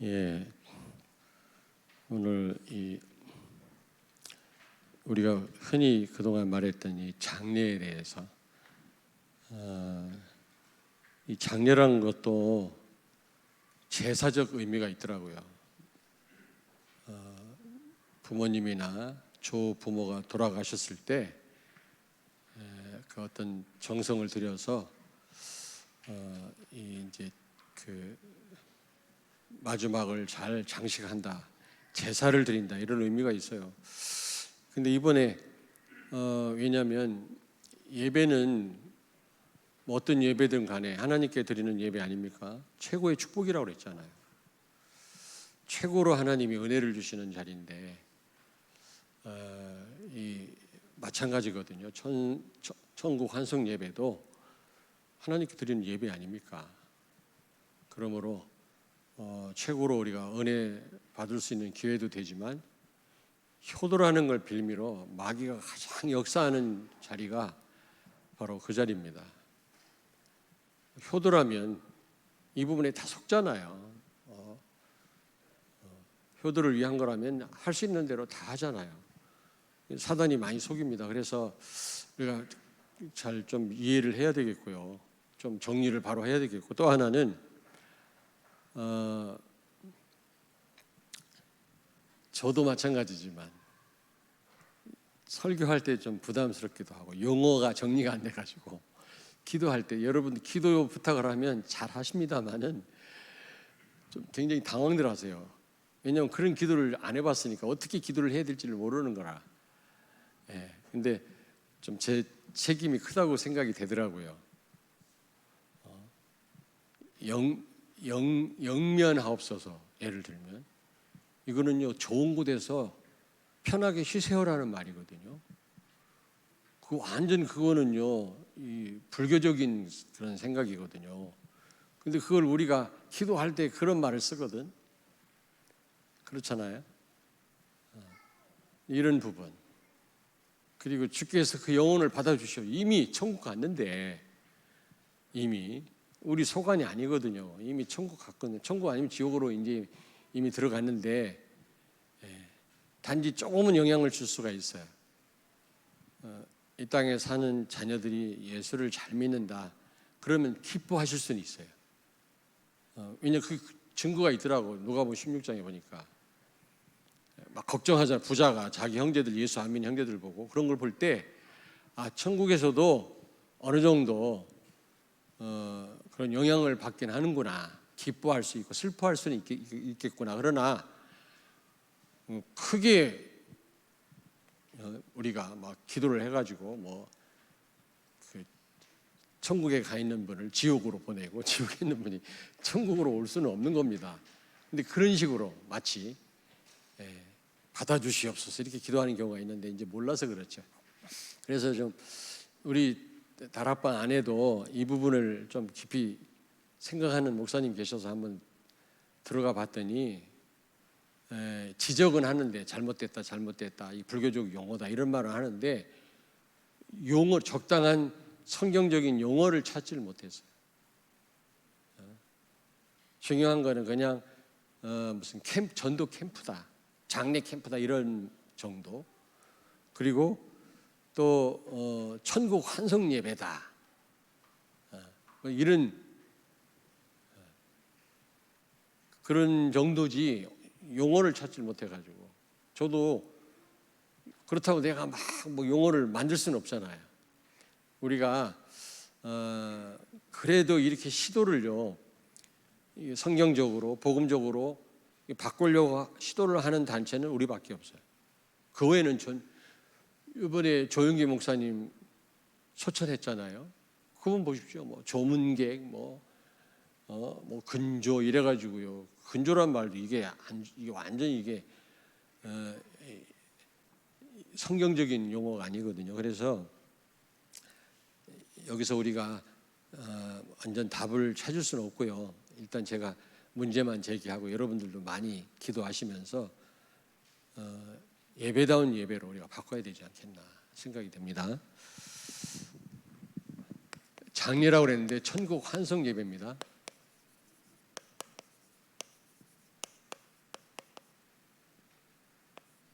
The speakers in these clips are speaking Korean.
예, 오늘 우리가 흔히 그동안 말했던 이 장례에 대해서 이 장례라는 것도 제사적 의미가 있더라고요. 부모님이나 조부모가 돌아가셨을 때 그 어떤 정성을 들여서 이제 그 마지막을 잘 장식한다, 제사를 드린다, 이런 의미가 있어요. 근데 이번에 왜냐하면 예배는 뭐 어떤 예배든 간에 하나님께 드리는 예배 아닙니까? 최고의 축복이라고 그랬잖아요. 최고로 하나님이 은혜를 주시는 자리인데 이 마찬가지거든요. 천국 환송 예배도 하나님께 드리는 예배 아닙니까? 그러므로 최고로 우리가 은혜 받을 수 있는 기회도 되지만 효도라는 걸 빌미로 마귀가 가장 역사하는 자리가 바로 그 자리입니다. 효도라면 이 부분에 다 속잖아요. 효도를 위한 거라면 할 수 있는 대로 다 하잖아요. 사단이 많이 속입니다. 그래서 우리가 잘 좀 이해를 해야 되겠고요. 좀 정리를 바로 해야 되겠고, 또 하나는 저도 마찬가지지만 설교할 때 좀 부담스럽기도 하고 용어가 정리가 안 돼가지고 기도할 때 여러분 기도 부탁을 하면 잘 하십니다만은 좀 굉장히 당황들 하세요. 왜냐하면 그런 기도를 안 해봤으니까 어떻게 기도를 해야 될지를 모르는 거라. 근데 좀 제 책임이 크다고 생각이 되더라고요. 영면하옵소서. 예를 들면 이거는요, 좋은 곳에서 편하게 쉬세요라는 말이거든요. 그 완전 그거는요, 이 불교적인 그런 생각이거든요. 근데 그걸 우리가 기도할 때 그런 말을 쓰거든. 그렇잖아요. 이런 부분. 그리고 주께서 그 영혼을 받아주셔. 이미 천국 갔는데, 이미 우리 소관이 아니거든요. 이미 천국 갔거든요. 천국 아니면 지옥으로 이제 이미 들어갔는데, 단지 조금은 영향을 줄 수가 있어요. 이 땅에 사는 자녀들이 예수를 잘 믿는다, 그러면 기뻐하실 수는 있어요. 왜냐하면 그 증거가 있더라고. 누가복음 16장에 보니까 막 걱정하잖아. 부자가 자기 형제들, 예수 안 믿는 형제들 보고 그런 걸 볼 때, 천국에서도 어느 정도 그런 영향을 받긴 하는구나. 기뻐할 수 있고 슬퍼할 수는 있겠구나. 그러나 크게 우리가 막 기도를 해가지고 그 천국에 가 있는 분을 지옥으로 보내고 지옥에 있는 분이 천국으로 올 수는 없는 겁니다. 근데 그런 식으로 마치 받아주시옵소서 이렇게 기도하는 경우가 있는데 이제 몰라서 그렇죠. 그래서 좀 우리 다락방 안에도 이 부분을 좀 깊이 생각하는 목사님 계셔서 한번 들어가 봤더니 지적은 하는데 잘못됐다, 이 불교적 용어다 이런 말을 하는데 적당한 성경적인 용어를 찾지를 못했어요. 중요한 거는 그냥 무슨 전도 캠프다, 장례 캠프다 이런 정도. 그리고 또 천국 환송 예배다, 이런 그런 정도지 용어를 찾지 못해가지고. 저도 그렇다고 내가 막 용어를 만들 수는 없잖아요. 우리가 그래도 이렇게 시도를요, 성경적으로 복음적으로 바꾸려고 시도를 하는 단체는 우리밖에 없어요. 그 외에는 이번에 조영기 목사님 소천했잖아요. 그분 보십시오. 조문객 근조 이래가지고요. 근조란 말도 이게 완전히 이게 성경적인 용어가 아니거든요. 그래서 여기서 우리가 완전 답을 찾을 수는 없고요. 일단 제가 문제만 제기하고 여러분들도 많이 기도하시면서 예배다운 예배로 우리가 바꿔야 되지 않겠나 생각이 됩니다. 장례라고 그랬는데 천국 환송 예배입니다.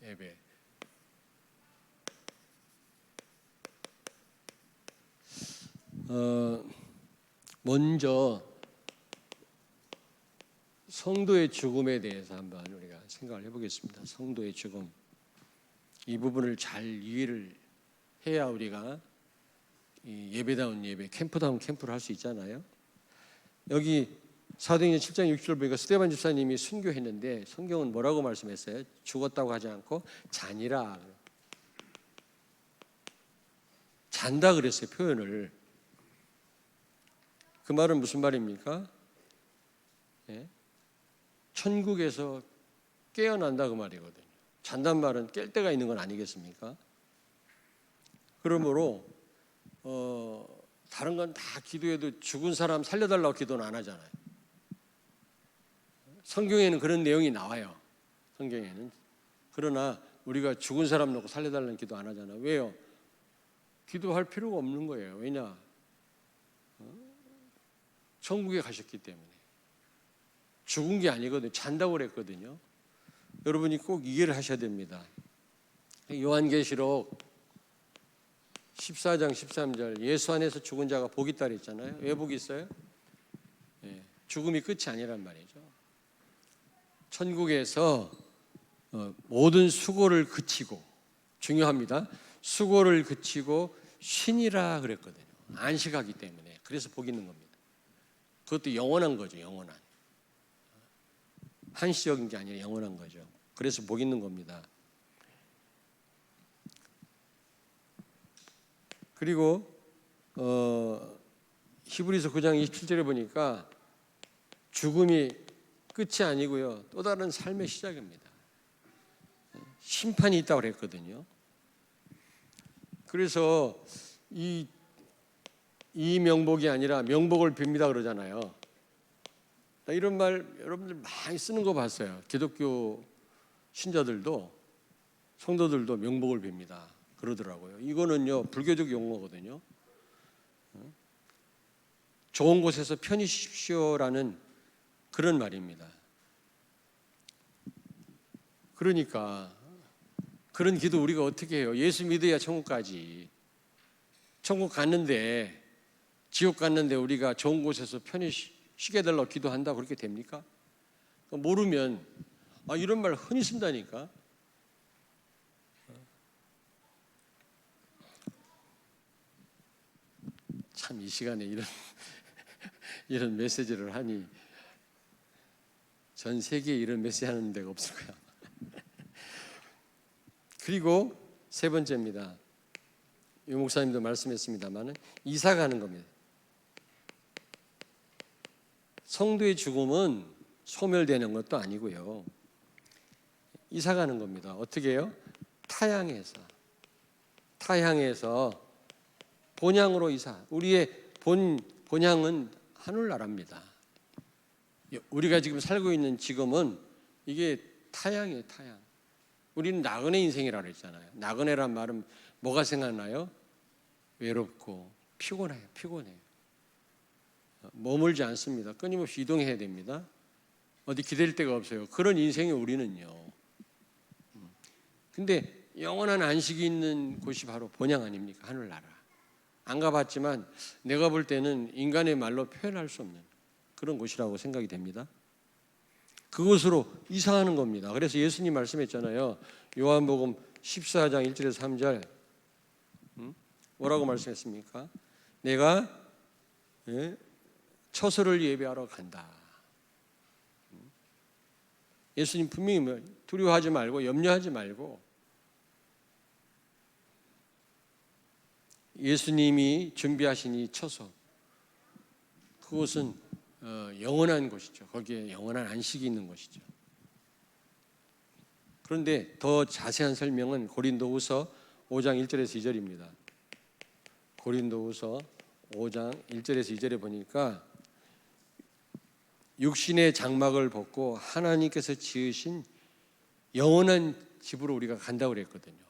예배. 먼저 성도의 죽음에 대해서 한번 우리가 생각을 해보겠습니다. 성도의 죽음, 이 부분을 잘 이해를 해야 우리가 이 예배다운 예배, 캠프다운 캠프를 할 수 있잖아요. 여기 사도행전 7장 6절 보니까 스데반 집사님이 순교했는데 성경은 뭐라고 말씀했어요? 죽었다고 하지 않고 잔이라, 잔다 그랬어요. 표현을. 그 말은 무슨 말입니까? 예? 천국에서 깨어난다 그 말이거든요. 잔단 말은 깰 때가 있는 건 아니겠습니까? 그러므로 다른 건 다 기도해도 죽은 사람 살려달라고 기도는 안 하잖아요. 성경에는 그런 내용이 나와요. 성경에는. 그러나 우리가 죽은 사람 놓고 살려달라는 기도 안 하잖아요. 왜요? 기도할 필요가 없는 거예요. 왜냐? 천국에 가셨기 때문에. 죽은 게 아니거든요. 잔다고 그랬거든요. 여러분이 꼭 이해를 하셔야 됩니다. 요한계시록 14장 13절, 예수 안에서 죽은 자가 복이 있다 그랬잖아요. 왜 복이 있어요? 죽음이 끝이 아니란 말이죠. 천국에서 모든 수고를 그치고, 중요합니다. 수고를 그치고 쉬니라 그랬거든요. 안식하기 때문에. 그래서 복이 있는 겁니다. 그것도 영원한 거죠. 영원한. 한시적인 게 아니라 영원한 거죠. 그래서 복이 있는 겁니다. 그리고 히브리서 9장 27절에 보니까 죽음이 끝이 아니고요, 또 다른 삶의 시작입니다. 심판이 있다고 그랬거든요. 그래서 이 명복이 아니라 명복을 빕니다 그러잖아요. 이런 말 여러분들 많이 쓰는 거 봤어요. 기독교 신자들도, 성도들도 명복을 빕니다 그러더라고요. 이거는요 불교적 용어거든요. 좋은 곳에서 편히 쉬십시오라는 그런 말입니다. 그러니까 그런 기도 우리가 어떻게 해요? 예수 믿어야 천국 가지. 천국 갔는데, 지옥 갔는데 우리가 좋은 곳에서 편히 쉬게 해달라고 기도한다 그렇게 됩니까? 모르면 이런 말 흔히 쓴다니까. 참 이 시간에 이런 메시지를 하니 전 세계에 이런 메시지 하는 데가 없을 거야. 그리고 세 번째입니다. 유 목사님도 말씀했습니다만 이사 가는 겁니다. 성도의 죽음은 소멸되는 것도 아니고요, 이사 가는 겁니다. 어떻게 해요? 타향에서 본향으로 이사. 우리의 본향은 하늘나라입니다. 우리가 지금 살고 있는 지금은 이게 타향이에요. 타향. 우리는 나그네 인생이라고 그랬잖아요. 나그네란 말은 뭐가 생각나요? 외롭고 피곤해요. 머물지 않습니다. 끊임없이 이동해야 됩니다. 어디 기댈 데가 없어요. 그런 인생이 우리는요. 근데 영원한 안식이 있는 곳이 바로 본향 아닙니까? 하늘나라. 안 가봤지만 내가 볼 때는 인간의 말로 표현할 수 없는 그런 곳이라고 생각이 됩니다. 그곳으로 이사하는 겁니다. 그래서 예수님 말씀했잖아요. 요한복음 14장 1절에서 3절 뭐라고 말씀했습니까? 내가 처소를 예비하러 간다. 예수님 분명히 두려워하지 말고 염려하지 말고, 예수님이 준비하신 이 처소, 그곳은 영원한 곳이죠. 거기에 영원한 안식이 있는 곳이죠. 그런데 더 자세한 설명은 고린도후서 5장 1절에서 2절입니다. 고린도후서 5장 1절에서 2절에 보니까 육신의 장막을 벗고 하나님께서 지으신 영원한 집으로 우리가 간다고 그랬거든요.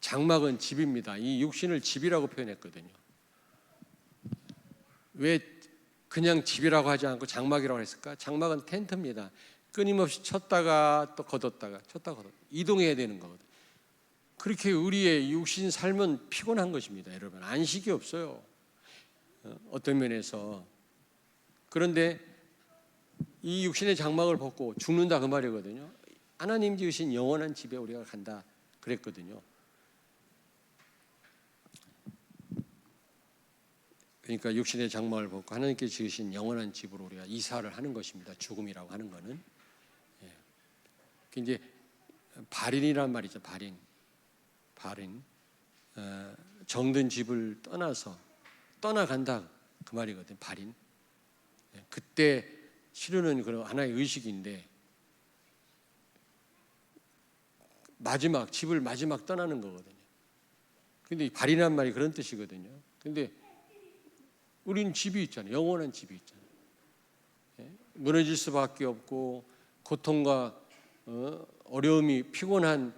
장막은 집입니다. 이 육신을 집이라고 표현했거든요. 왜 그냥 집이라고 하지 않고 장막이라고 했을까? 장막은 텐트입니다. 끊임없이 쳤다가 또 걷었다가 쳤다가 걷었다. 이동해야 되는 거거든요. 그렇게 우리의 육신 삶은 피곤한 것입니다. 여러분, 안식이 없어요. 어떤 면에서. 그런데 이 육신의 장막을 벗고 죽는다 그 말이거든요. 하나님 지으신 영원한 집에 우리가 간다 그랬거든요. 그러니까 육신의 장막을 벗고 하나님께 지으신 영원한 집으로 우리가 이사를 하는 것입니다. 죽음이라고 하는 것은. 이제 발인이란 말이죠. 발인. 정든 집을 떠나간다 그 말이거든요. 발인. 그때 치르는 그런 하나의 의식인데 집을 마지막 떠나는 거거든요. 근데 발인이란 말이 그런 뜻이거든요. 근데 우리는 집이 있잖아요. 영원한 집이 있잖아요. 무너질 수밖에 없고 고통과 어려움이 피곤한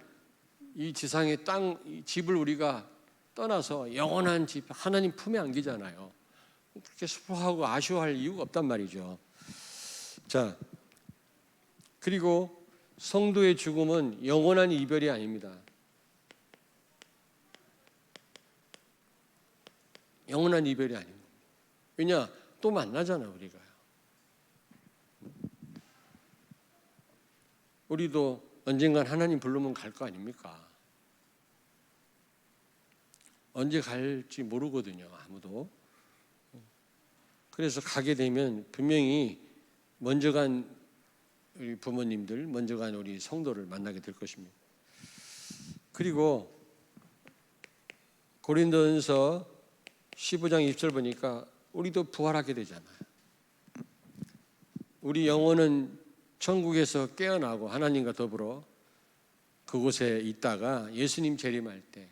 이 지상의 이 집을 우리가 떠나서 영원한 집 하나님 품에 안기잖아요. 그렇게 슬퍼하고 아쉬워할 이유가 없단 말이죠. 자, 그리고 성도의 죽음은 영원한 이별이 아닙니다. 영원한 이별이 아닙니다. 왜냐? 또 만나잖아 우리가. 우리도 언젠간 하나님 부르면 갈 거 아닙니까? 언제 갈지 모르거든요, 아무도. 그래서 가게 되면 분명히 먼저 간 우리 부모님들, 먼저 간 우리 성도를 만나게 될 것입니다. 그리고 고린도전서 15장 20절 보니까 우리도 부활하게 되잖아요. 우리 영혼은 천국에서 깨어나고 하나님과 더불어 그곳에 있다가 예수님 재림할 때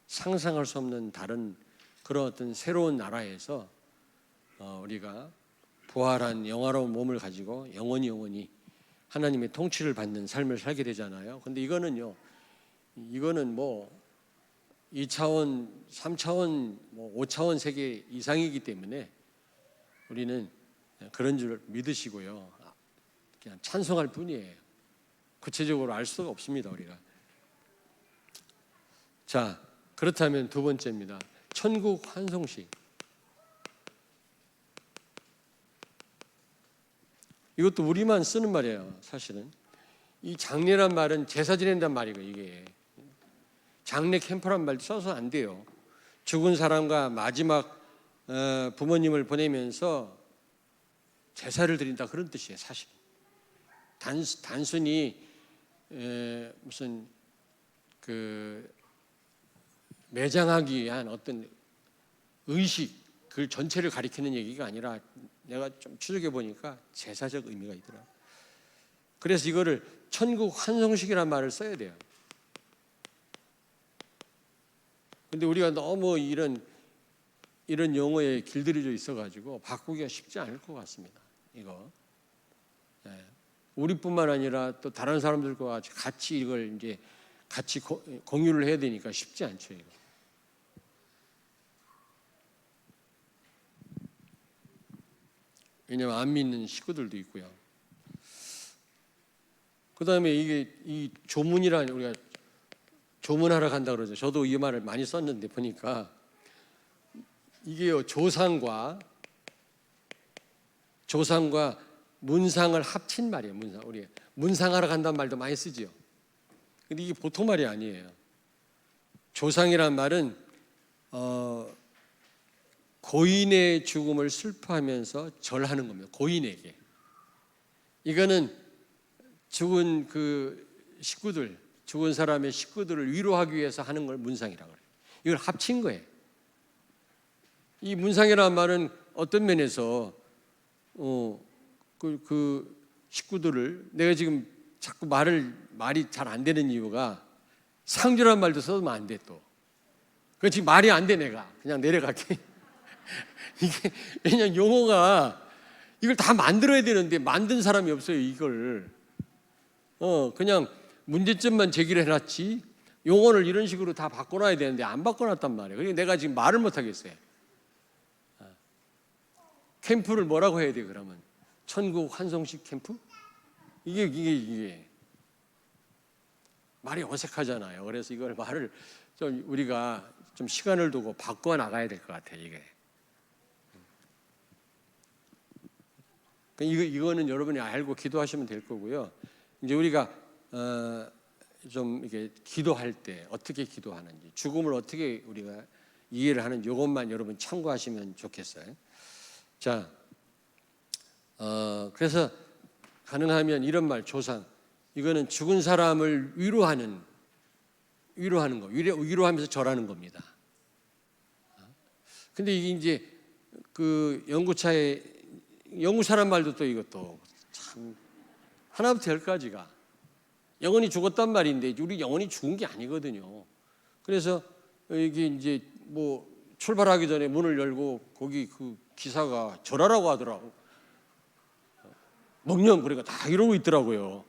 상상할 수 없는 다른 그런 어떤 새로운 나라에서 우리가 부활한 영화로운 몸을 가지고 영원히 하나님의 통치를 받는 삶을 살게 되잖아요. 근데 이거는 뭐 2차원, 3차원, 뭐 5차원 세계 이상이기 때문에 우리는 그런 줄 믿으시고요. 그냥 찬송할 뿐이에요. 구체적으로 알 수가 없습니다, 우리가. 자, 그렇다면 두 번째입니다. 천국 환송식. 이것도 우리만 쓰는 말이에요, 사실은. 이 장례란 말은 제사 지낸단 말이고, 이게. 장례 캠프란 말도 써서 안 돼요. 죽은 사람과 마지막 부모님을 보내면서 제사를 드린다 그런 뜻이에요, 사실. 단순히 무슨 매장하기 위한 어떤 의식 그 전체를 가리키는 얘기가 아니라 내가 좀 추적해 보니까 제사적 의미가 있더라고요. 그래서 이거를 천국 환송식이라는 말을 써야 돼요. 근데 우리가 너무 이런 용어에 길들여져 있어가지고 바꾸기가 쉽지 않을 것 같습니다. 이거. 우리뿐만 아니라 또 다른 사람들과 같이 이걸 이제 같이 공유를 해야 되니까 쉽지 않죠, 이거. 왜냐하면 안 믿는 식구들도 있고요. 그 다음에 이 조문이라는, 우리가 조문하러 간다 그러죠. 저도 이 말을 많이 썼는데 보니까 이게요, 조상과 문상을 합친 말이에요. 우리 문상하러 간다는 말도 많이 쓰지요. 근데 이게 보통 말이 아니에요. 조상이란 말은 고인의 죽음을 슬퍼하면서 절하는 겁니다. 고인에게. 이거는 죽은 죽은 사람의 식구들을 위로하기 위해서 하는 걸 문상이라고 해요. 이걸 합친 거예요. 이 문상이라는 말은 어떤 면에서 그 식구들을, 내가 지금 자꾸 말이 잘 안 되는 이유가 상주라는 말도 써도 안 돼 또. 그 지금 말이 안 돼, 내가 그냥 내려갈게. 이게 왜냐면 용어가 이걸 다 만들어야 되는데 만든 사람이 없어요. 이걸 그냥 문제점만 제기를 해놨지 용어를 이런 식으로 다 바꿔놔야 되는데 안 바꿔놨단 말이에요. 그러니까 내가 지금 말을 못 하겠어요. 캠프를 뭐라고 해야 돼요? 그러면 천국 환송식 캠프? 이게 말이 어색하잖아요. 그래서 이걸 말을 좀 우리가 좀 시간을 두고 바꿔 나가야 될 것 같아요. 이거는 여러분이 알고 기도하시면 될 거고요. 이제 우리가 좀 이렇게 기도할 때 어떻게 기도하는지, 죽음을 어떻게 우리가 이해를 하는지 이것만 여러분 참고하시면 좋겠어요. 자, 그래서 가능하면 이런 말, 조상, 이거는 죽은 사람을 위로하는 거, 위로하면서 절하는 겁니다. 근데 이게 이제 그 연구 사람 말도 또 이것도 참 하나부터 열까지가 영혼이 죽었단 말인데 우리 영혼이 죽은 게 아니거든요. 그래서 이게 이제 뭐 출발하기 전에 문을 열고 거기 그 기사가 절하라고 하더라고. 묵념 그러니까 다 이러고 있더라고요.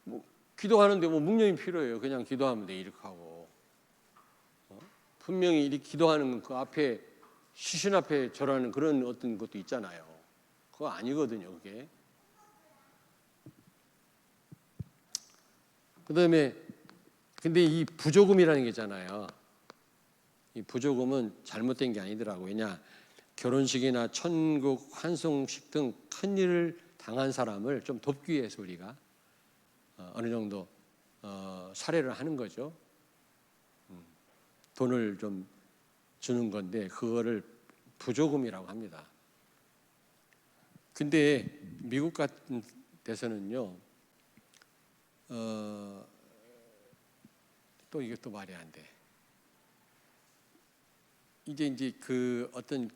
뭐 기도하는데 뭐 묵념이 필요해요. 그냥 기도하면 돼 이렇게 하고. 분명히 이렇게 기도하는 그 앞에 시신 앞에 절하는 그런 어떤 것도 있잖아요. 그거 아니거든요, 그게. 그다음에 근데 이 부조금이라는 게 있잖아요. 이 부조금은 잘못된 게 아니더라고요. 왜냐? 결혼식이나 천국 환송식 등 큰 일을 당한 사람을 좀 돕기 위해서 우리가 어느 정도 사례를 하는 거죠. 돈을 좀 주는 건데 그거를 부조금이라고 합니다. 근데 미국 같은 데서는요, 또 이게 또 말이 안 돼. 이제 그 어떤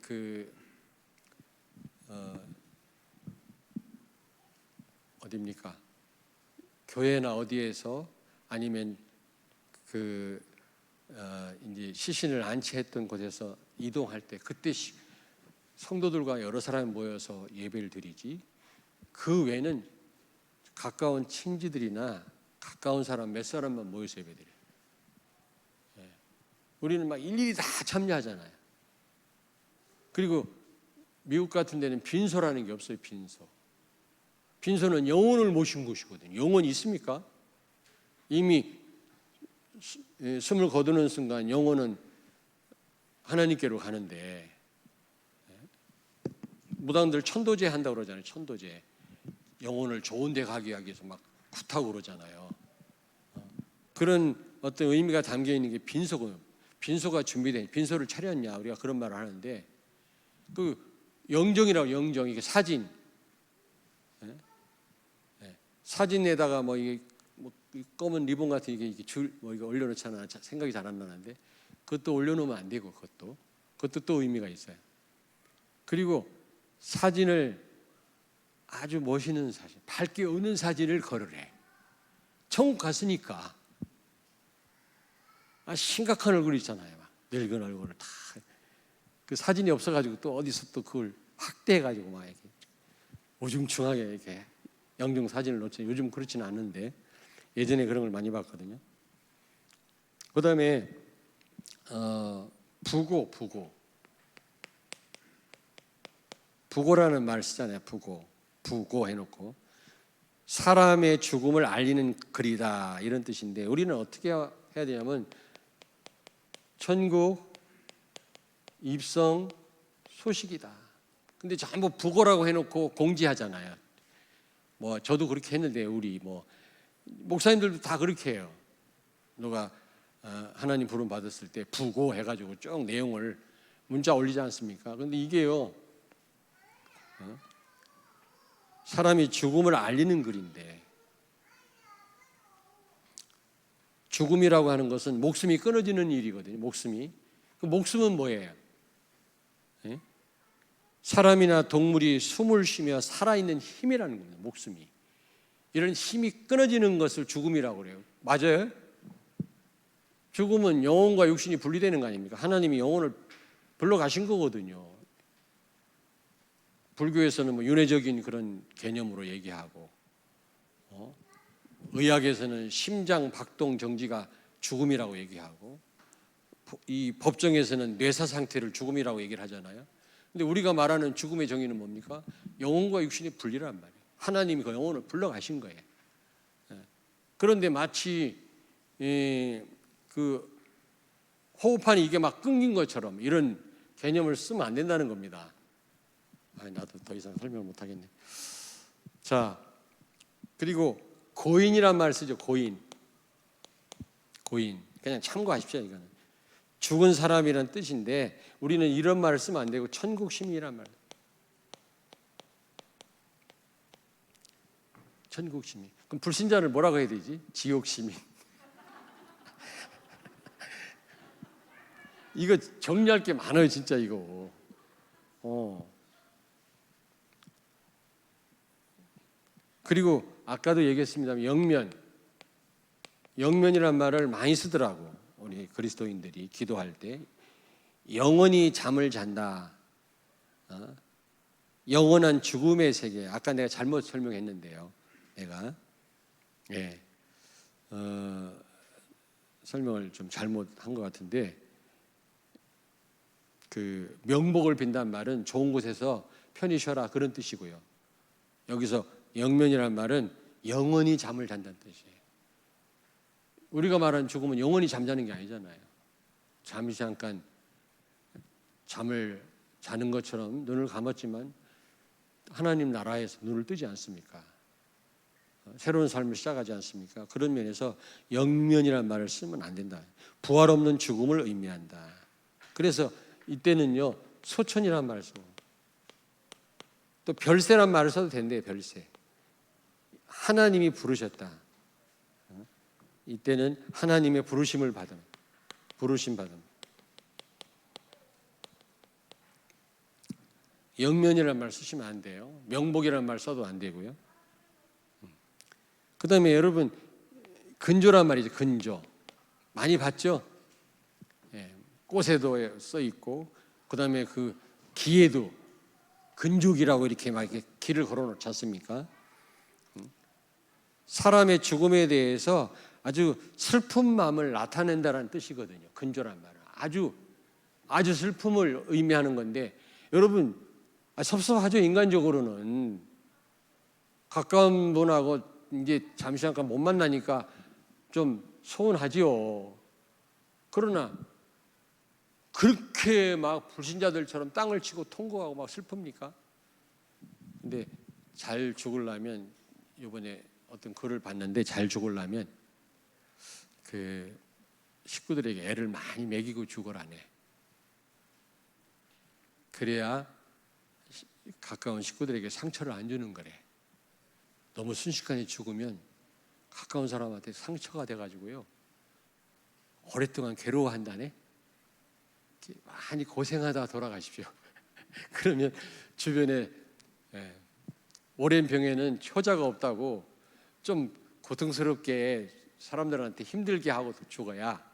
어디입니까? 교회나 어디에서 아니면 이제 시신을 안치했던 곳에서 이동할 때 그때 성도들과 여러 사람이 모여서 예배를 드리지. 그 외에는 가까운 친지들이나 가까운 사람 몇 사람만 모여서 예배드려요. 우리는 막 일일이 다 참여하잖아요. 그리고 미국 같은 데는 빈소라는 게 없어요. 빈소는 영혼을 모신 곳이거든요. 영혼이 있습니까? 이미 숨을 거두는 순간 영혼은 하나님께로 가는데, 무당들 천도제 한다고 그러잖아요. 천도제. 영혼을 좋은 데 가기 위해서 막 굿하고 그러잖아요. 그런 어떤 의미가 담겨 있는 게 빈소가 준비된, 빈소를 차렸냐 우리가 그런 말을 하는데, 그 영정이라고, 영정, 이게 사진, 사진에다가 뭐 이게 뭐 검은 리본 같은 이게 뭐 이거 올려놓잖아. 생각이 잘 안 나는데 그것도 올려놓으면 안 되고 그것도 또 의미가 있어요. 그리고 사진을 아주 멋있는 사진, 밝게 웃는 사진을 걸으래. 천국 갔으니까 심각한 얼굴 있잖아요. 막 늙은 얼굴을 다 그 사진이 없어가지고 또 어디서 또 그걸 확대해가지고 막 이렇게 우중충하게 이렇게 영정 사진을 놓쳐. 요즘 그렇지는 않은데 예전에 그런 걸 많이 봤거든요. 그다음에 부고라는 말 쓰잖아요. 부고 해놓고 사람의 죽음을 알리는 글이다 이런 뜻인데, 우리는 어떻게 해야 되냐면 천국 입성 소식이다. 근데 전부 부고라고 해놓고 공지하잖아요. 뭐 저도 그렇게 했는데 우리 뭐 목사님들도 다 그렇게 해요. 누가 하나님 부름 받았을 때 부고 해가지고 쭉 내용을 문자 올리지 않습니까? 근데 이게요, 사람이 죽음을 알리는 글인데, 죽음이라고 하는 것은 목숨이 끊어지는 일이거든요. 그 목숨은 뭐예요? 사람이나 동물이 숨을 쉬며 살아있는 힘이라는 겁니다. 목숨이. 이런 힘이 끊어지는 것을 죽음이라고 그래요. 맞아요? 죽음은 영혼과 육신이 분리되는 거 아닙니까? 하나님이 영혼을 불러가신 거거든요. 불교에서는 뭐 윤회적인 그런 개념으로 얘기하고, 의학에서는 심장 박동 정지가 죽음이라고 얘기하고, 이 법정에서는 뇌사 상태를 죽음이라고 얘기를 하잖아요. 근데 우리가 말하는 죽음의 정의는 뭡니까? 영혼과 육신의 분리란 말이에요. 하나님이 그 영혼을 불러가신 거예요. 그런데 마치 그 호흡판이 이게 막 끊긴 것처럼 이런 개념을 쓰면 안 된다는 겁니다. 나도 더 이상 설명을 못 하겠네. 자, 그리고 고인이란 말 쓰죠. 고인. 그냥 참고하십시오. 이거는 죽은 사람이란 뜻인데 우리는 이런 말을 쓰면 안 되고 천국 시민이란 말. 천국 시민. 그럼 불신자를 뭐라고 해야 되지? 지옥 시민. 이거 정리할 게 많아요, 진짜 이거. 그리고 아까도 얘기했습니다만 영면이란 말을 많이 쓰더라고. 우리 그리스도인들이 기도할 때 영원히 잠을 잔다. 영원한 죽음의 세계. 아까 내가 잘못 설명했는데요. 내가 설명을 좀 잘못한 것 같은데 그 명복을 빈다는 말은 좋은 곳에서 편히 쉬어라 그런 뜻이고요. 여기서 영면이란 말은 영원히 잠을 잔다는 뜻이에요. 우리가 말하는 죽음은 영원히 잠자는 게 아니잖아요. 잠시 잠깐 잠을 자는 것처럼 눈을 감았지만 하나님 나라에서 눈을 뜨지 않습니까? 새로운 삶을 시작하지 않습니까? 그런 면에서 영면이라는 말을 쓰면 안 된다. 부활 없는 죽음을 의미한다. 그래서 이때는요 소천이라는 말을 쓰고 또 별세라는 말을 써도 된대요. 별세. 하나님이 부르셨다. 이때는 하나님의 부르심 받음. 영면이라는 말 쓰시면 안 돼요. 명복이라는 말 써도 안 되고요. 그 다음에 여러분 근조란 말이죠. 근조 많이 봤죠? 꽃에도 써 있고 그 다음에 그 기에도 근족이라고 이렇게 막 이렇게 길을 걸어 놓지 않습니까? 사람의 죽음에 대해서 아주 슬픈 마음을 나타낸다는 뜻이거든요. 근조란 말은 아주 슬픔을 의미하는 건데 여러분 섭섭하죠. 인간적으로는 가까운 분하고 이제 잠시 잠깐 못 만나니까 좀 서운하지요. 그러나 그렇게 막 불신자들처럼 땅을 치고 통곡하고 막 슬픕니까? 근데 잘 죽으려면 이번에 어떤 글을 봤는데 잘 죽으려면 그 식구들에게 애를 많이 먹이고 죽으라네. 그래야 가까운 식구들에게 상처를 안 주는 거래. 너무 순식간에 죽으면 가까운 사람한테 상처가 돼가지고요 오랫동안 괴로워한다네. 많이 고생하다 돌아가십시오. 그러면 주변에 오랜 병에는 효자가 없다고 좀 고통스럽게 사람들한테 힘들게 하고 죽어야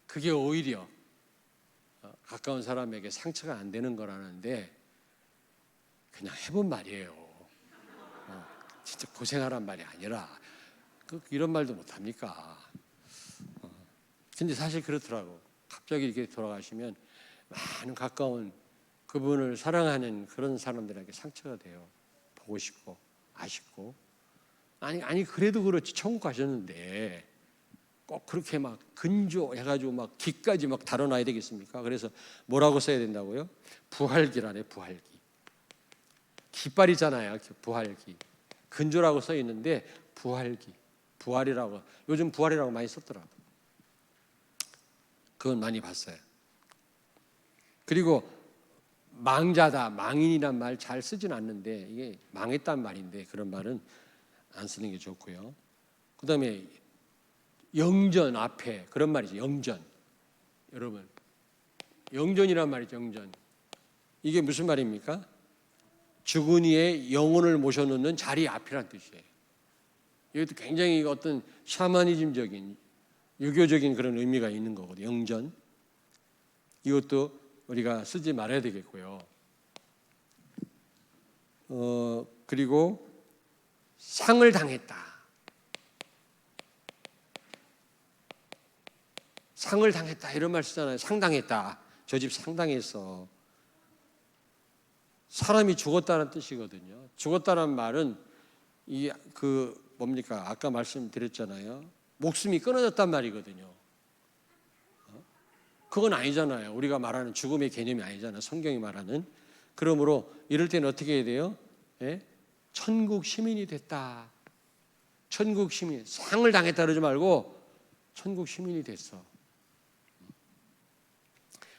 그게 오히려 가까운 사람에게 상처가 안 되는 거라는데 그냥 해본 말이에요. 진짜 고생하란 말이 아니라 이런 말도 못합니까? 근데 사실 그렇더라고. 갑자기 이렇게 돌아가시면 많은 가까운 그분을 사랑하는 그런 사람들에게 상처가 돼요. 보고 싶고 아쉽고 아니 그래도 그렇지 천국 가셨는데 꼭 그렇게 막 근조해가지고 막 기까지 막 다뤄놔야 되겠습니까? 그래서 뭐라고 써야 된다고요? 부활기라네. 부활기. 깃발이잖아요. 부활기. 근조라고 써 있는데 부활기. 부활이라고 요즘 부활이라고 많이 썼더라고. 그건 많이 봤어요. 그리고 망자다, 망인이란 말 잘 쓰진 않는데 이게 망했단 말인데 그런 말은 안 쓰는 게 좋고요. 그 다음에 영전 앞에 그런 말이죠. 영전. 여러분 영전이란 말이죠. 영전. 이게 무슨 말입니까? 죽은 이의 영혼을 모셔놓는 자리 앞이란 뜻이에요. 이것도 굉장히 어떤 샤머니즘적인 유교적인 그런 의미가 있는 거거든요. 영전. 이것도 우리가 쓰지 말아야 되겠고요. 그리고 상을 당했다. 상을 당했다 이런 말 쓰잖아요. 상당했다. 저 집 상당했어. 사람이 죽었다는 뜻이거든요. 죽었다는 말은 이 그 뭡니까? 아까 말씀드렸잖아요. 목숨이 끊어졌단 말이거든요. 그건 아니잖아요. 우리가 말하는 죽음의 개념이 아니잖아요. 성경이 말하는. 그러므로 이럴 때는 어떻게 해야 돼요? 예? 천국 시민이 됐다. 천국 시민. 상을 당했다 그러지 말고 천국 시민이 됐어.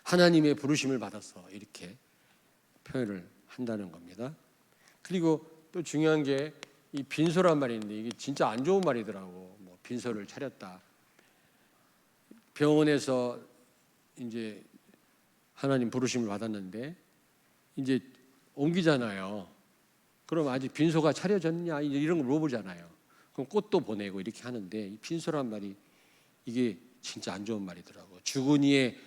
하나님의 부르심을 받았어. 이렇게 표현을 한다는 겁니다. 그리고 또 중요한 게 이 빈소란 말이 있는데 이게 진짜 안 좋은 말이더라고. 뭐 빈소를 차렸다. 병원에서 이제 하나님 부르심을 받았는데 이제 옮기잖아요. 그럼 아직 빈소가 차려졌냐 이런 거 물어보잖아요. 그럼 꽃도 보내고 이렇게 하는데 이 빈소란 말이 이게 진짜 안 좋은 말이더라고. 죽은 이의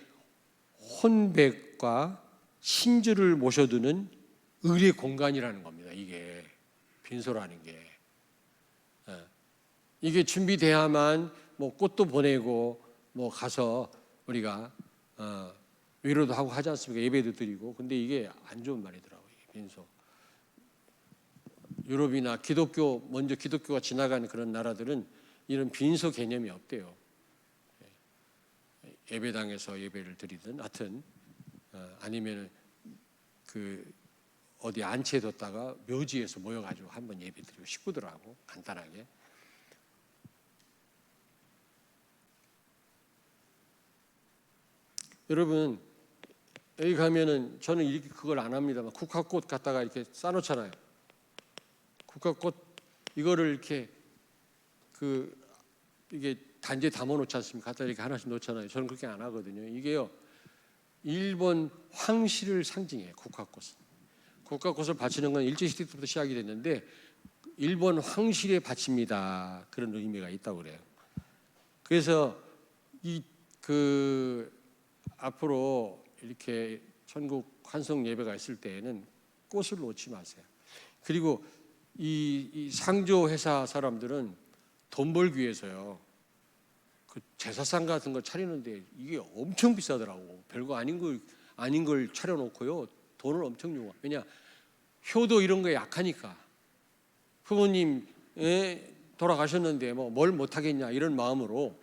혼백과 신주를 모셔두는 의례 공간이라는 겁니다. 이게 빈소라는 게 이게 준비돼야만 뭐 꽃도 보내고 뭐 가서 우리가 위로도 하고 하지 않습니까? 예배도 드리고. 근데 이게 안 좋은 말이더라고요. 빈소. 유럽이나 먼저 기독교가 지나가는 그런 나라들은 이런 빈소 개념이 없대요. 예배당에서 예배를 드리든 하여튼 아니면 그 어디 안치해뒀다가 묘지에서 모여가지고 한번 예배 드리고 식구들하고 간단하게. 여러분 여기 가면은 저는 이렇게 그걸 안 합니다만 국화꽃 갖다가 이렇게 싸놓잖아요. 국화꽃 이거를 이렇게 이게 단지에 담아놓지 않습니까? 갖다 이렇게 하나씩 놓잖아요. 저는 그렇게 안 하거든요. 이게요 일본 황실을 상징해요. 국화꽃은. 국화꽃을 바치는 건 일제시대 때부터 시작이 됐는데 일본 황실에 바칩니다. 그런 의미가 있다고 그래요. 그래서 앞으로 이렇게 천국 환송 예배가 있을 때에는 꽃을 놓지 마세요. 그리고 이 상조 회사 사람들은 돈 벌기 위해서요. 그 제사상 같은 걸 차리는데 이게 엄청 비싸더라고. 별거 아닌 걸 차려놓고요. 돈을 엄청 요구. 왜냐 효도 이런 거에 약하니까. 부모님 돌아가셨는데 뭐 뭘 못하겠냐 이런 마음으로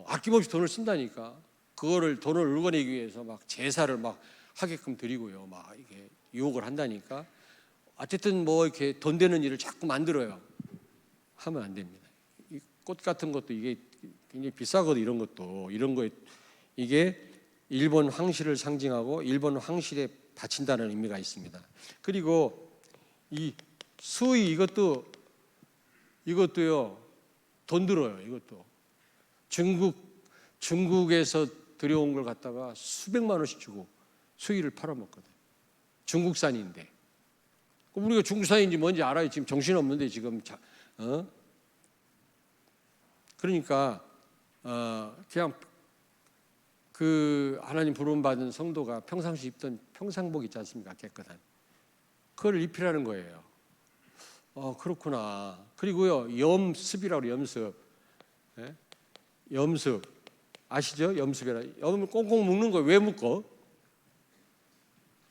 아낌없이 돈을 쓴다니까. 그거를 돈을 울어내기 위해서 막 제사를 막 하게끔 드리고요. 막 이게 유혹을 한다니까. 어쨌든 뭐 이렇게 돈 되는 일을 자꾸 만들어요. 하면 안 됩니다. 이 꽃 같은 것도 이게 굉장히 비싸거든. 이런 거에 이게 일본 황실을 상징하고 일본 황실에 바친다는 의미가 있습니다. 그리고 이 수의 이것도요 돈 들어요. 이것도 중국에서 들여온 걸 갖다가 수백만 원씩 주고 수의를 팔아먹거든. 중국산인데. 우리가 중국산인지 뭔지 알아요. 지금 정신없는데 지금 그러니까 그냥 그 하나님 부름 받은 성도가 평상시 입던 평상복 있지 않습니까? 깨끗한 그걸 입히라는 거예요. 그렇구나. 그리고요 염습이라고 그래요. 염습 아시죠? 염습이라. 염을 꽁꽁 묶는 거예요. 왜 묶어?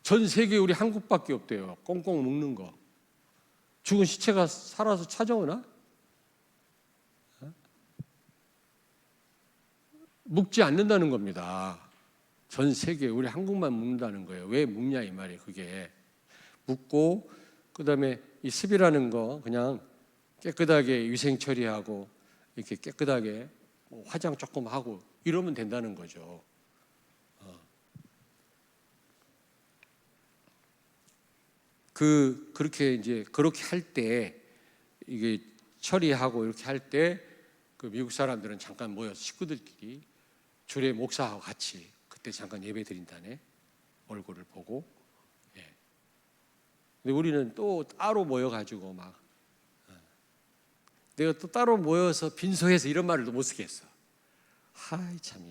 전 세계에 우리 한국밖에 없대요. 꽁꽁 묶는 거. 죽은 시체가 살아서 찾아오나? 묶지 않는다는 겁니다. 전 세계에 우리 한국만 묶는다는 거예요. 왜 묶냐 이 말이에요. 그게 묶고 그다음에 이 습이라는 거 그냥 깨끗하게 위생 처리하고 이렇게 깨끗하게 화장 조금 하고 이러면 된다는 거죠. 그렇게 할 때 이게 처리하고 이렇게 할 때 그 미국 사람들은 잠깐 모여서 식구들끼리 주례 목사하고 같이 그때 잠깐 예배 드린다네. 얼굴을 보고. 근데 우리는 또 따로 모여가지고 막 내가 또 따로 모여서 빈소에서 이런 말을 못 쓰겠어. 하이 참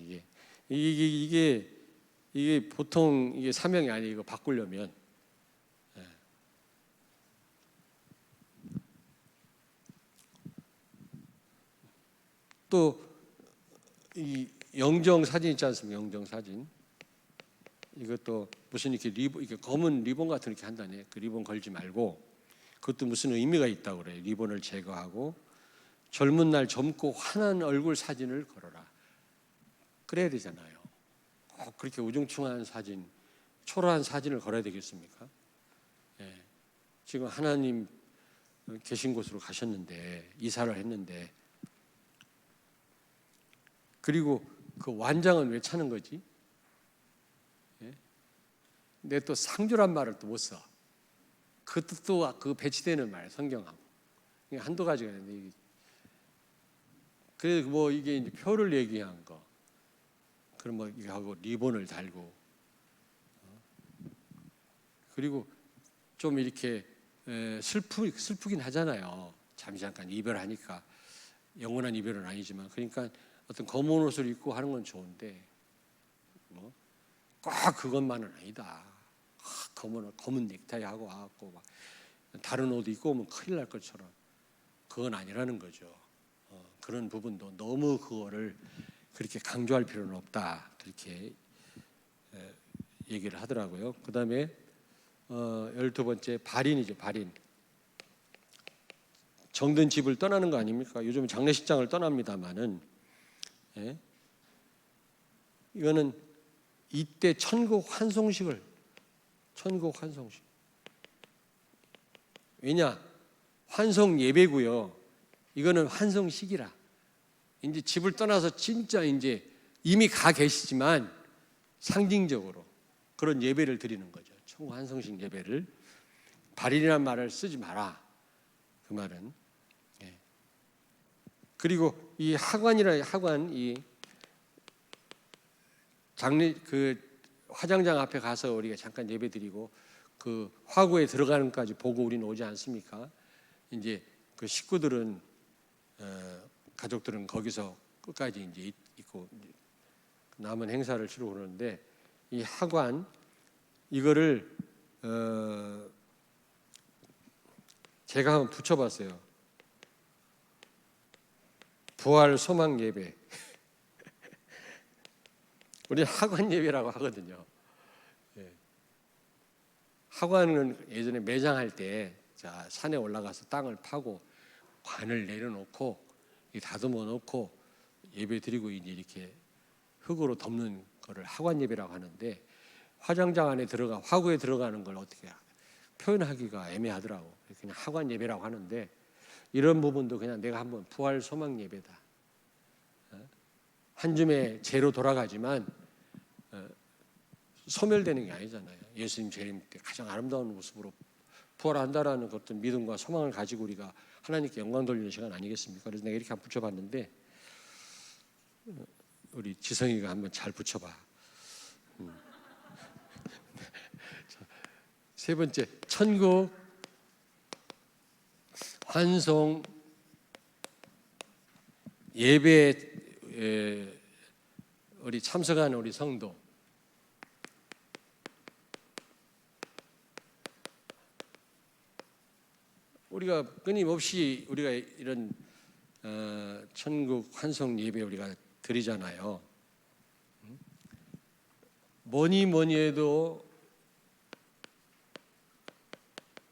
이게 보통 이게 사명이 아니에요. 이거 바꾸려면 또 이 영정 사진 있지 않습니까? 영정 사진 이것도 무슨 이렇게 검은 리본 같은 이렇게 한다네. 그 리본 걸지 말고 그것도 무슨 의미가 있다고 그래요. 리본을 제거하고 젊은 날 젊고 환한 얼굴 사진을 걸어라. 그래야 되잖아요. 꼭 그렇게 우중충한 사진, 초라한 사진을 걸어야 되겠습니까? 예. 지금 하나님 계신 곳으로 가셨는데, 이사를 했는데, 그리고 그 완장은 왜 차는 거지? 예? 근데 또 상주란 말을 또 못 써. 그것도 또 그 배치되는 말, 성경하고. 한두 가지가 있는데, 그래서 뭐 이게 이제 표를 얘기한 거, 그럼 뭐 이거 하고 리본을 달고, 그리고 좀 이렇게 슬프긴 하잖아요. 잠깐 이별하니까. 영원한 이별은 아니지만, 그러니까 어떤 검은 옷을 입고 하는 건 좋은데, 뭐 꼭 그것만은 아니다. 검은 넥타이 하고 와갖고 막 다른 옷 입고 오면 큰일 날 것처럼, 그건 아니라는 거죠. 그런 부분도 너무 그거를 그렇게 강조할 필요는 없다. 그렇게 얘기를 하더라고요. 그 다음에 12번째 발인이죠. 발인. 정든 집을 떠나는 거 아닙니까? 요즘 장례식장을 떠납니다마는, 예? 이거는 이때 천국 환송식. 왜냐? 환송 예배고요. 이거는 환송식이라. 이제 집을 떠나서 진짜 이제 이미 가 계시지만 상징적으로 그런 예배를 드리는 거죠. 천국 환송식 예배를. 발인이라는 말을 쓰지 마라. 그 말은. 예. 그리고 이 하관 이 화장장 앞에 가서 우리가 잠깐 예배드리고 그 화구에 들어가는 것까지 보고 우리는 오지 않습니까? 이제 그 식구들은 가족들은 거기서 끝까지 이제 있고 남은 행사를 치르고 그러는데, 이 하관 이거를 제가 한번 붙여봤어요. 부활 소망 예배. 우리 하관 예배라고 하거든요. 예. 하관은 예전에 매장할 때 산에 올라가서 땅을 파고 관을 내려놓고 다듬어 놓고 예배 드리고 이제 이렇게 흙으로 덮는 거를 하관 예배라고 하는데, 화장장 안에 화구에 들어가는 걸 어떻게 표현하기가 애매하더라고. 그냥 하관 예배라고 하는데, 이런 부분도 그냥 내가 한번 부활 소망 예배다. 한 줌의 죄로 돌아가지만 소멸되는 게 아니잖아요. 예수님 재림 때 가장 아름다운 모습으로 부활한다라는 어떤 믿음과 소망을 가지고 우리가 하나님께 영광 돌리는 시간 아니겠습니까? 그래서 내가 이렇게 한번 붙여봤는데, 우리 지성이가 한번 잘 붙여봐. 세 번째, 천국 환송 예배에 우리 참석하는 우리 성도, 우리가 끊임없이 우리가 이런 천국 환송 예배 우리가 드리잖아요. 뭐니 해도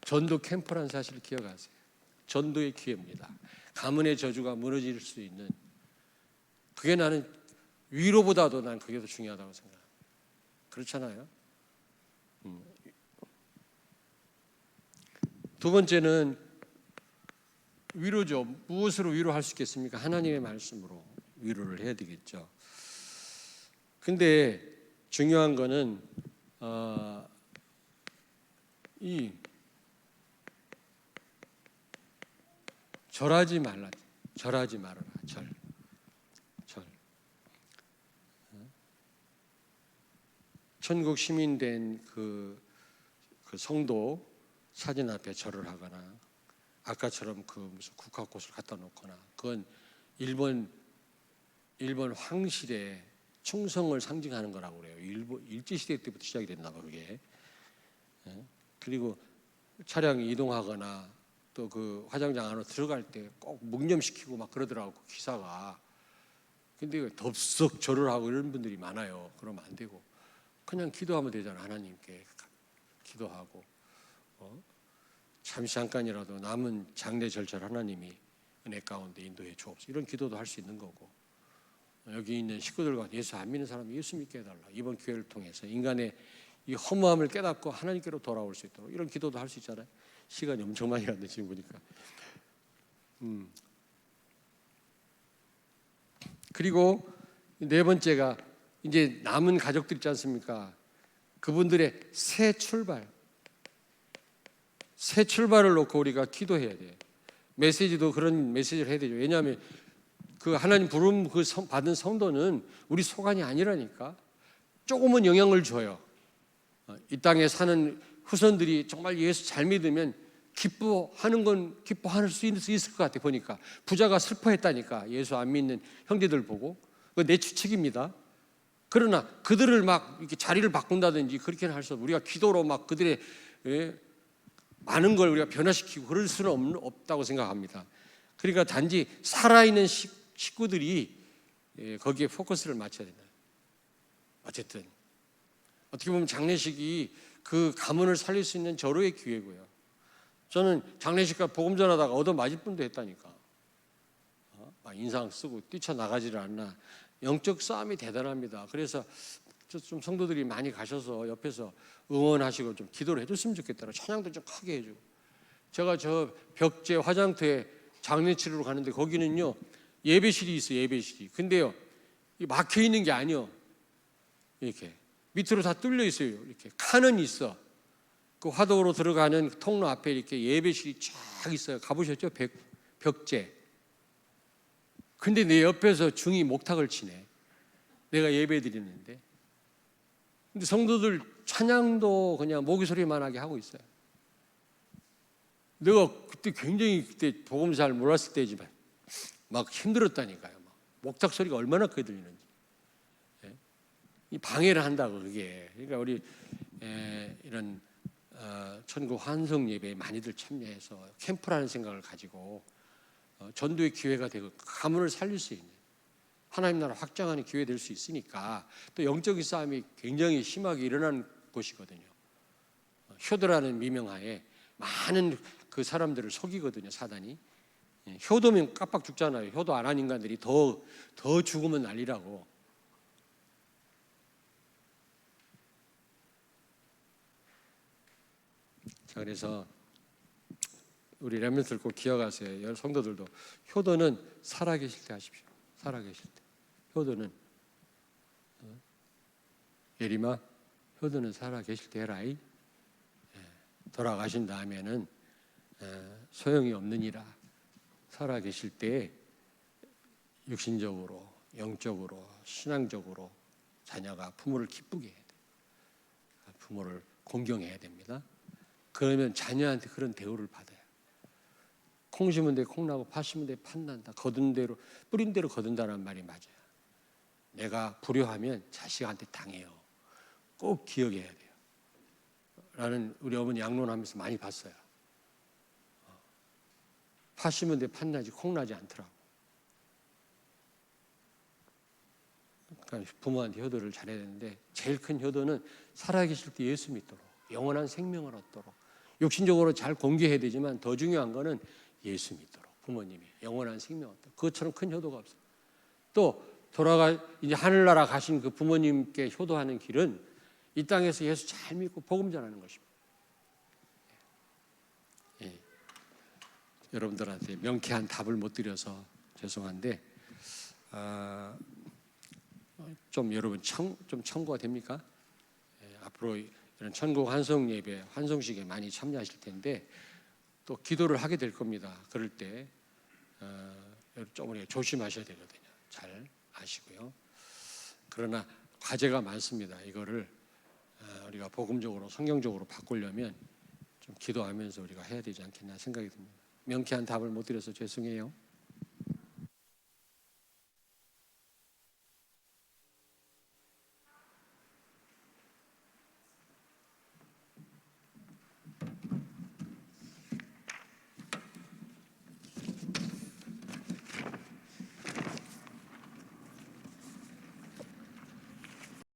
전도 캠프라는 사실을 기억하세요. 전도의 기회입니다. 가문의 저주가 무너질 수 있는, 그게 나는 위로보다도 난 그게 더 중요하다고 생각합니다. 그렇잖아요. 두 번째는 위로죠. 무엇으로 위로할 수 있겠습니까? 하나님의 말씀으로 위로를 해야 되겠죠. 근데 중요한 거는 이 절하지 말아라. 절. 천국 시민 된 그 성도 사진 앞에 절을 하거나, 아까처럼 그 무슨 국화꽃을 갖다 놓거나, 그건 일본 황실의 충성을 상징하는 거라고 그래요. 일제 시대 때부터 시작이 됐나 봐 그게. 그리고 차량이 이동하거나 또 그 화장장 안으로 들어갈 때 꼭 묵념시키고 막 그러더라고 그 기사가. 근데 덥석 절을 하고 이런 분들이 많아요. 그러면 안 되고 그냥 기도하면 되잖아. 하나님께 기도하고 잠시 잠깐이라도 남은 장례 절차를 하나님이 은혜 가운데 인도해 주옵소서. 이런 기도도 할 수 있는 거고, 여기 있는 식구들과 예수 안 믿는 사람이 예수 믿게 해달라. 이번 기회를 통해서 인간의 이 허무함을 깨닫고 하나님께로 돌아올 수 있도록 이런 기도도 할 수 있잖아요. 시간이 엄청 많이 갔네 지금 보니까. 그리고 네 번째가 이제 남은 가족들 있지 않습니까? 그분들의 새 출발을 놓고 우리가 기도해야 돼요. 메시지도 그런 메시지를 해야 되죠. 왜냐하면 그 하나님 부름 그 받은 성도는 우리 소관이 아니라니까. 조금은 영향을 줘요. 이 땅에 사는 후손들이 정말 예수 잘 믿으면 기뻐하는 건 기뻐할 수 있을 것 같아. 보니까 부자가 슬퍼했다니까. 예수 안 믿는 형제들 보고. 그거 내 추측입니다. 그러나 그들을 막 이렇게 자리를 바꾼다든지 그렇게는 할 수 없고, 우리가 기도로 막 그들의 많은 걸 우리가 변화시키고 그럴 수는 없다고 생각합니다. 그러니까 단지 살아있는 식구들이 거기에 포커스를 맞춰야 된다. 어쨌든 어떻게 보면 장례식이 그 가문을 살릴 수 있는 절호의 기회고요. 저는 장례식과 복음 전하다가 얻어맞을 뻔도 했다니까. 막 인상 쓰고 뛰쳐나가지를 않나. 영적 싸움이 대단합니다. 그래서 좀 성도들이 많이 가셔서 옆에서 응원하시고 좀 기도를 해줬으면 좋겠다고, 찬양도 좀 크게 해주고. 제가 저 벽제 화장터에 장례 치르러 가는데 거기는요 예배실이 있어요. 예배실이. 근데요 막혀 있는 게 아니요, 이렇게 밑으로 다 뚫려 있어요. 이렇게 칸은 있어. 그 화도로 들어가는 통로 앞에 이렇게 예배실이 쫙 있어요. 가보셨죠? 벽제. 근데 내 옆에서 중이 목탁을 치네. 내가 예배 드리는데. 근데 성도들 찬양도 그냥 모기 소리만 하게 하고 있어요. 내가 그때 굉장히 그때 복음 잘 몰랐을 때지만 막 힘들었다니까요. 막 목탁 소리가 얼마나 크게 들리는지. 이 방해를 한다고 그게. 그러니까 우리 이런 천국 환송 예배에 많이들 참여해서 캠프라는 생각을 가지고 전도의 기회가 되고 가문을 살릴 수 있는 하나님 나라 확장하는 기회 될 수 있으니까. 또 영적인 싸움이 굉장히 심하게 일어나는 곳이거든요. 효도라는 미명하에 많은 그 사람들을 속이거든요, 사단이. 효도면 깜빡 죽잖아요. 효도 안 한 인간들이 더 죽으면 난리라고. 자, 그래서 우리 렘넌트들 꼭 기억하세요. 성도들도 효도는 살아계실 때 하십시오. 살아계실 때. 효도는 예림아, 효도는 살아계실 때 해라이. 돌아가신 다음에는 소용이 없느니라. 살아계실 때 육신적으로, 영적으로, 신앙적으로 자녀가 부모를 기쁘게 해야 돼요. 부모를 공경해야 됩니다. 그러면 자녀한테 그런 대우를 받아요. 콩 심은 데 콩 나고 팥 심은 데 팥 난다. 거둔 대로, 뿌린 대로 거둔다는 말이 맞아요. 내가 불효하면 자식한테 당해요. 꼭 기억해야 돼요. 라는 우리 어머니 양론하면서 많이 봤어요. 팥 심은 데 팥 나지 콩 나지 않더라고. 그러니까 부모한테 효도를 잘해야 되는데, 제일 큰 효도는 살아계실 때 예수 믿도록, 영원한 생명을 얻도록. 육신적으로 잘 공개해야 되지만 더 중요한 거는 예수 믿도록, 부모님이 영원한 생명을 얻도록. 그것처럼 큰 효도가 없어요. 또 이제 하늘나라 가신 그 부모님께 효도하는 길은 이 땅에서 예수 잘 믿고 복음 전하는 것입니다. 여러분들한테 명쾌한 답을 못 드려서 죄송한데, 좀 여러분 좀 청구가 됩니까? 앞으로 이런 천국 환송 예배, 환송식에 많이 참여하실 텐데 또 기도를 하게 될 겁니다. 그럴 때 좀 우리가 조심하셔야 되거든요. 잘 아시고요. 그러나 과제가 많습니다. 이거를 우리가 복음적으로, 성경적으로 바꾸려면 좀 기도하면서 우리가 해야 되지 않겠나 생각이 듭니다. 명쾌한 답을 못 드려서 죄송해요.